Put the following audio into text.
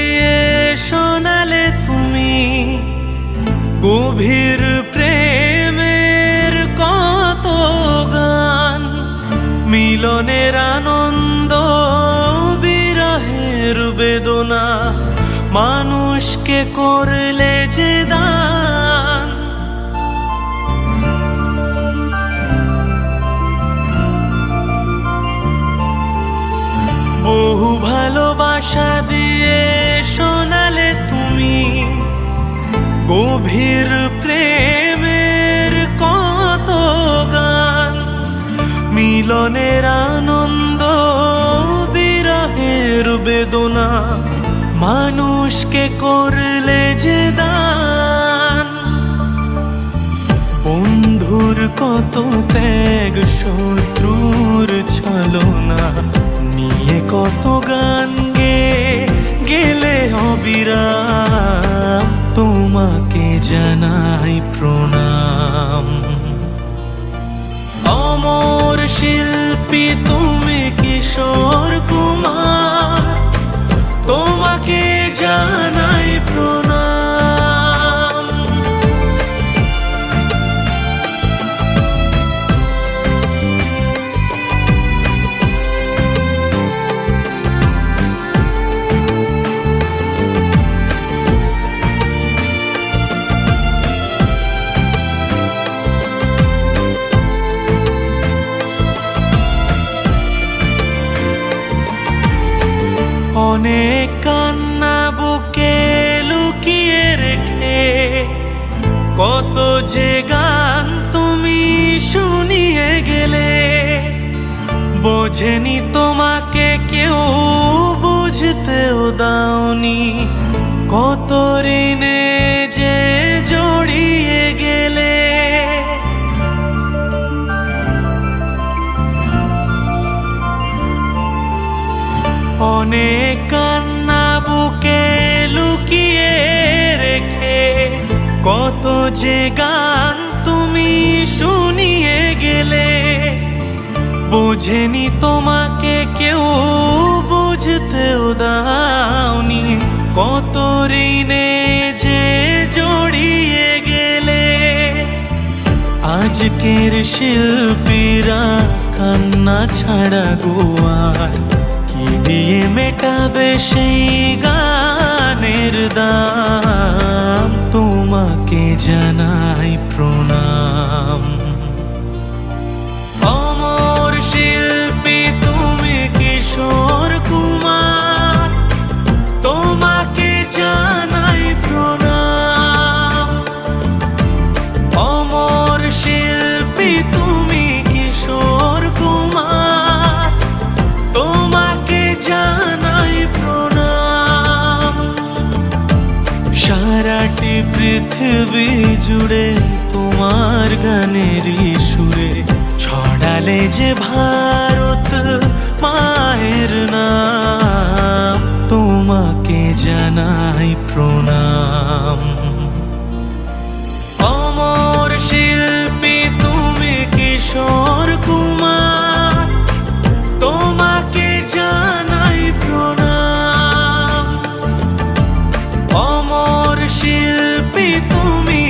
দিয়ে শোনালে তুমি গভীর প্রেমের কত গান, মিলনের আনন্দ বিরহের বেদনা, মানুষকে করলে যে দান। বহু ভালোবাসা দিয়ে শোনালে তুমি গভীর প্রেমের কত গান, মিলনের আনন্দ বিরহের বেদনা, মানুষকে করলে যে দান। বন্ধুর কত ত্যাগ, শত্রুর ছলনা নিয়ে কত গান গেলে অবিরাম, তোমাকে জানাই প্রণাম। অমর শিল্পী তুমি কিশোর কুমার, তোমাকে জানাই প্রণাম। অনেক কান্না বুকে লুকিয়ে রেখে কত যে গান তুমি শুনিয়ে গেলে, বোঝেনি তোমাকে কেউ, বুঝতেও দাওনি, কত ঋণে যে জড়িয়ে গেলে। অনেক কান্না বুকে লুকিয়ে রেখে কত যে গান তুমি শুনিয়ে গেলে, বোঝেনি তোমাকে কেউ, বুঝতেও দাওনি, কত ঋণে যে জড়িয়ে গেলে। আজকের শিল্পীরা কান্না ছাড়া গোয়ার কি দিয়ে মেটাবে সেই গানের দাম, তোমাকে জানাই প্রণাম। অমর শিল্পী তুমি কিশোর কুমার, তোমাকে জানাই প্রণাম। অমর শিল্পী তুমি কিশোর কুমার, তোমাকে জানাই প্রণাম। সারাটি পৃথিবী জুড়ে তোমার গানেরই সুরে ছড়ালে যে ভারত মায়ের নাম, তোমাকে জানাই প্রণাম। অমর শিল্পী তুমি কিশোর কুমার, তোমাকে জানাই প্রণাম। অমর শিল্পী তুমি